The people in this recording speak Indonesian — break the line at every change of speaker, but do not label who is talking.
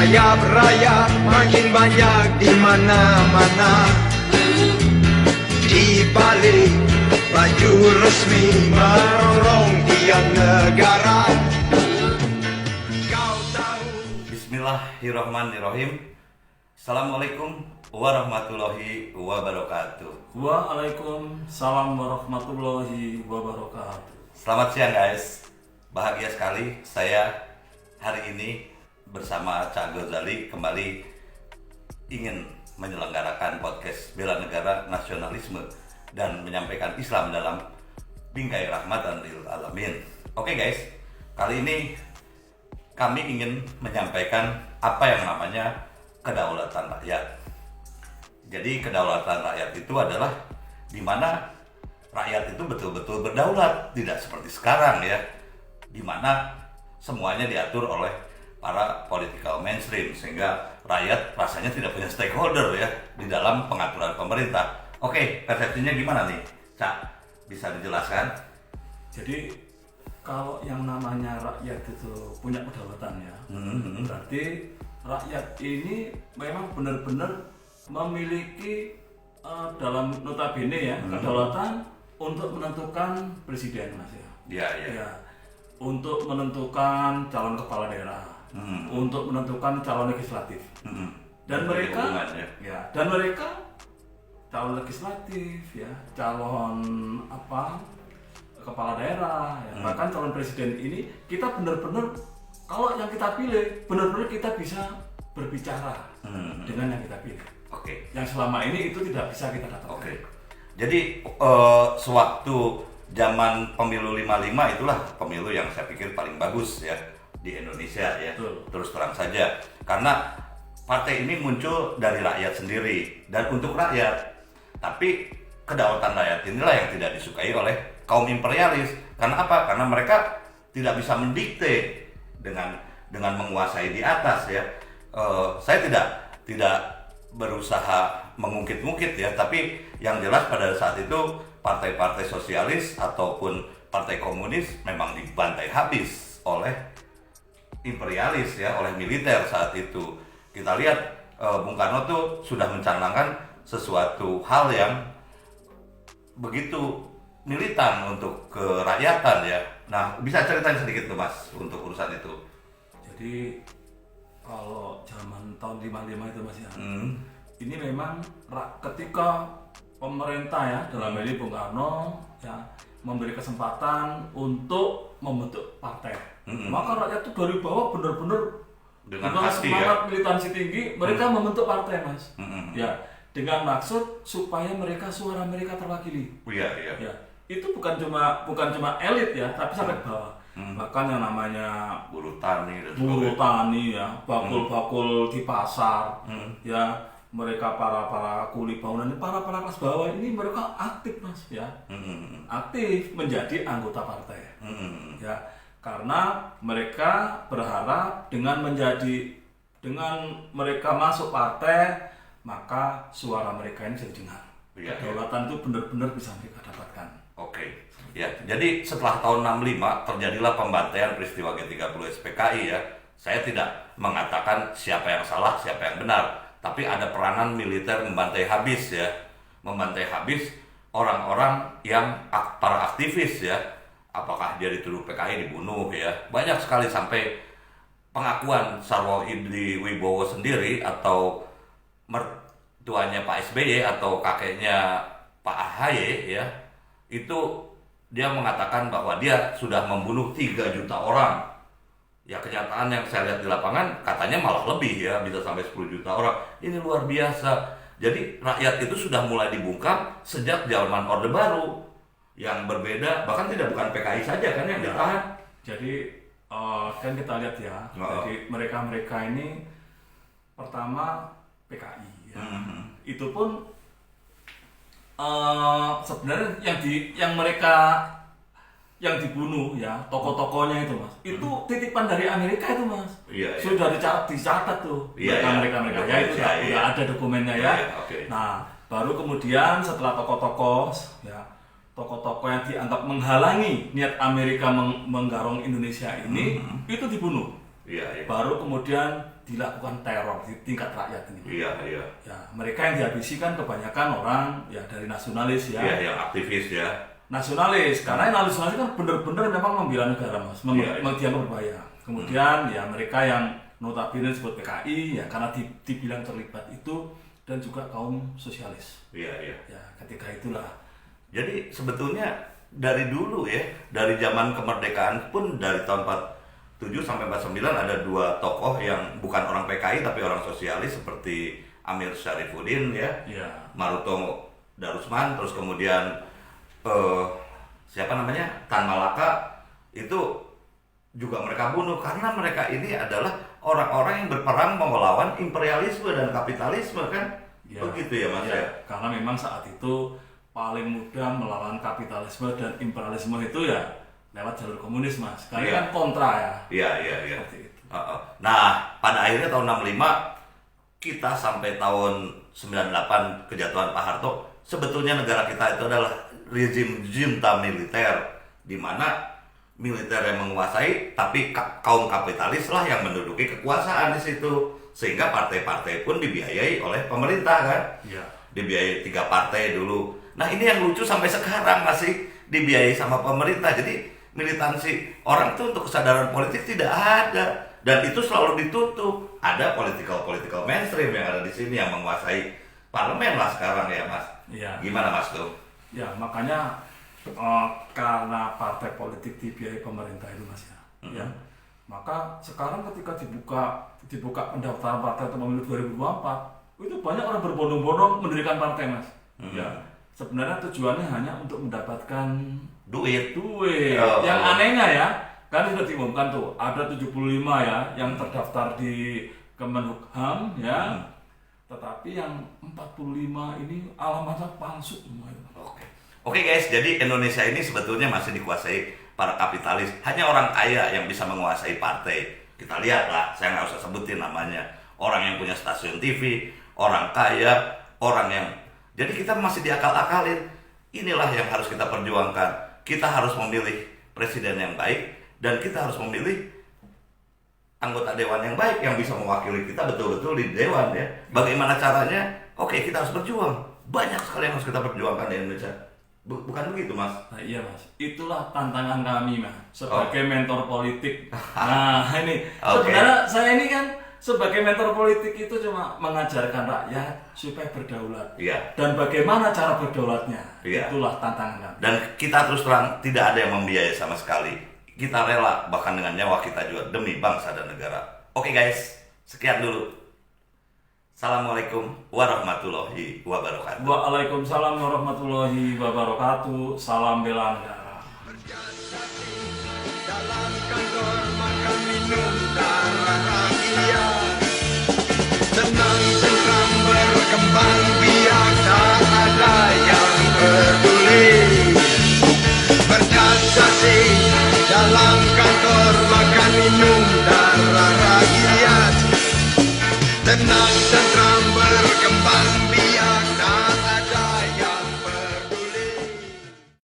kaya raya makin banyak di mana-mana. Di balik baju resmi merongrong tiang negara. Kau tahu?
Bismillahirrahmanirrahim. Assalamualaikum warahmatullahi wabarakatuh.
Waalaikumsalam warahmatullahi wabarakatuh.
Selamat siang guys. Bahagia sekali saya hari ini bersama Cak Ghazali kembali ingin menyelenggarakan podcast Bela Negara Nasionalisme dan menyampaikan Islam dalam bingkai rahmatan lil alamin. Oke guys, kali ini kami ingin menyampaikan apa yang namanya kedaulatan rakyat. Jadi kedaulatan rakyat itu adalah di mana rakyat itu betul-betul berdaulat, tidak seperti sekarang ya, di mana semuanya diatur oleh para political mainstream sehingga rakyat rasanya tidak punya stakeholder ya di dalam pengaturan pemerintah. Oke, persepsinya gimana nih, Cak? Bisa dijelaskan?
Jadi kalau yang namanya rakyat itu punya kedaulatan ya, berarti rakyat ini memang benar-benar memiliki dalam notabene ya kedaulatan untuk menentukan presiden, Mas ya.
Iya.
Untuk menentukan calon kepala daerah, untuk menentukan calon legislatif, dan mereka calon legislatif ya, calon kepala daerah, ya. Bahkan calon presiden ini kita benar-benar kalau yang kita pilih benar-benar kita bisa berbicara dengan yang kita pilih.
Oke.
Yang selama ini itu tidak bisa kita dapatkan.
Oke. Jadi sewaktu zaman pemilu 55 itulah pemilu yang saya pikir paling bagus ya di Indonesia ya.
Betul.
Terus terang saja, karena partai ini muncul dari rakyat sendiri dan untuk rakyat. Tapi kedaulatan rakyat inilah yang tidak disukai oleh kaum imperialis. Karena apa? Karena mereka tidak bisa mendikte dengan menguasai di atas ya. Saya tidak berusaha mengungkit-ungkit ya, tapi yang jelas pada saat itu partai-partai sosialis ataupun partai komunis memang dibantai habis oleh imperialis ya, oleh militer saat itu. Kita lihat Bung Karno tuh sudah mencanangkan sesuatu hal yang begitu militan untuk kerakyatan ya. Nah, bisa ceritain sedikit tuh Mas untuk urusan itu.
Jadi kalau zaman tahun 55 itu Mas ya, ini memang ketika pemerintah ya dalam hal ini Bung Karno ya memberi kesempatan untuk membentuk partai, maka rakyat itu dari bawah benar-benar dengan semangat militansi tinggi mereka membentuk partai Mas, ya dengan maksud supaya suara mereka terwakili.
Iya.
Ya, itu bukan cuma elit ya, tapi sampai ke bawah. Bahkan yang namanya
buruh tani
ya, bakul-bakul di pasar, ya mereka para kuli bangunan, para kelas bawah ini mereka aktif Mas ya, aktif menjadi anggota partai, ya karena mereka berharap dengan mereka masuk partai maka suara mereka ini bisa didengar. Kedaulatan itu benar-benar bisa mereka dapatkan.
Oke. Ya, jadi setelah tahun 65 terjadilah pembantaian peristiwa G30 SPKI ya. Saya tidak mengatakan siapa yang salah, siapa yang benar, tapi ada peranan militer membantai habis ya. Membantai habis orang-orang yang para aktivis ya. Apakah dia dituduh PKI dibunuh ya. Banyak sekali sampai pengakuan Sarwo Idri Wibowo sendiri atau mertuanya Pak SBY atau kakeknya Pak AHY ya. Itu dia mengatakan bahwa dia sudah membunuh 3 juta orang. Ya kenyataan yang saya lihat di lapangan katanya malah lebih ya, bisa sampai 10 juta orang. Ini luar biasa. Jadi rakyat itu sudah mulai dibungkam sejak zaman Orde Baru yang berbeda, bahkan bukan PKI saja kan yang ditahan.
Jadi kan kita lihat ya, jadi mereka ini pertama PKI ya. Itu pun sebenarnya yang dibunuh ya tokoh-tokohnya itu Mas, itu titipan dari Amerika itu Mas.
Iya.
Sudah dicatat tuh mereka ya itu udah ada dokumennya ya.
Okay.
Nah baru kemudian setelah tokoh-tokoh yang dianggap menghalangi niat Amerika menggarong Indonesia ini itu dibunuh.
Iya, iya.
Baru kemudian dilakukan teror di tingkat rakyat ini.
Iya, iya.
Ya, mereka yang dihabisi kan kebanyakan orang ya dari nasionalis ya.
Iya, yang aktivis ya.
Nasionalis, karena yang nasionalis kan benar-benar memang membela negara mas, dianggap berbahaya. Kemudian ya mereka yang notabene disebut PKI ya karena dibilang terlibat itu, dan juga kaum sosialis.
Iya, iya.
Ya, ketika itulah.
Jadi sebetulnya dari dulu ya, dari zaman kemerdekaan pun dari tahun 47 sampai 49 ada dua tokoh yang bukan orang PKI tapi orang sosialis seperti Amir Syarifuddin ya, Maruto Darusman, terus kemudian siapa namanya Tan Malaka, itu juga mereka bunuh karena mereka ini adalah orang-orang yang berperang melawan imperialisme dan kapitalisme kan, begitu ya mas ya.
Karena memang saat itu paling mudah melawan kapitalisme dan imperialisme itu ya lewat jalur komunis mas, karena kan kontra ya.
Iya. Nah pada akhirnya tahun 65 kita sampai tahun 98 kejatuhan Pak Harto, sebetulnya negara kita itu adalah rezim junta militer, di mana militer yang menguasai, tapi kaum kapitalis lah yang menduduki kekuasaan di situ, sehingga partai-partai pun dibiayai oleh pemerintah kan, dibiayai 3 partai dulu. Nah ini yang lucu sampai sekarang masih dibiayai sama pemerintah, jadi militansi orang tuh untuk kesadaran politik tidak ada, dan itu selalu ditutup. Ada political mainstream yang ada di sini yang menguasai parlemen lah sekarang ya mas. Gimana mas tuh?
Ya makanya karena partai politik dibiayai pemerintah itu mas ya, maka sekarang ketika dibuka pendaftaran partai untuk pemilu 2024 itu banyak orang berbondong-bondong mendirikan partai mas. Ya sebenarnya tujuannya hanya untuk mendapatkan duit. Yang anehnya ya, kan sudah diumumkan tuh ada 75 ya yang terdaftar di Kemenhukam ya, tetapi yang 45 ini alamatnya palsu semua itu.
Oke guys, jadi Indonesia ini sebetulnya masih dikuasai para kapitalis. Hanya orang kaya yang bisa menguasai partai. Kita lihat lah, saya nggak usah sebutin namanya. Orang yang punya stasiun TV, orang kaya, orang yang... Jadi kita masih diakal-akalin. Inilah yang harus kita perjuangkan. Kita harus memilih presiden yang baik, dan kita harus memilih anggota dewan yang baik yang bisa mewakili kita betul-betul di dewan ya. Bagaimana caranya? Oke, kita harus berjuang. Banyak sekali yang harus kita perjuangkan di Indonesia. Bukan begitu mas?
Nah, iya mas, itulah tantangan kami mas sebagai mentor politik. Nah ini sebenarnya saya ini kan sebagai mentor politik itu cuma mengajarkan rakyat supaya berdaulat. Dan bagaimana cara berdaulatnya, itulah tantangan kami. Dan
kita terus terang tidak ada yang membiayai sama sekali. Kita rela bahkan dengan nyawa kita juga demi bangsa dan negara. Oke guys, sekian dulu. Assalamualaikum warahmatullahi wabarakatuh.
Waalaikumsalam warahmatullahi wabarakatuh. Salam bela negara.
Dalam kantor makan minum darah rakyat, tenang.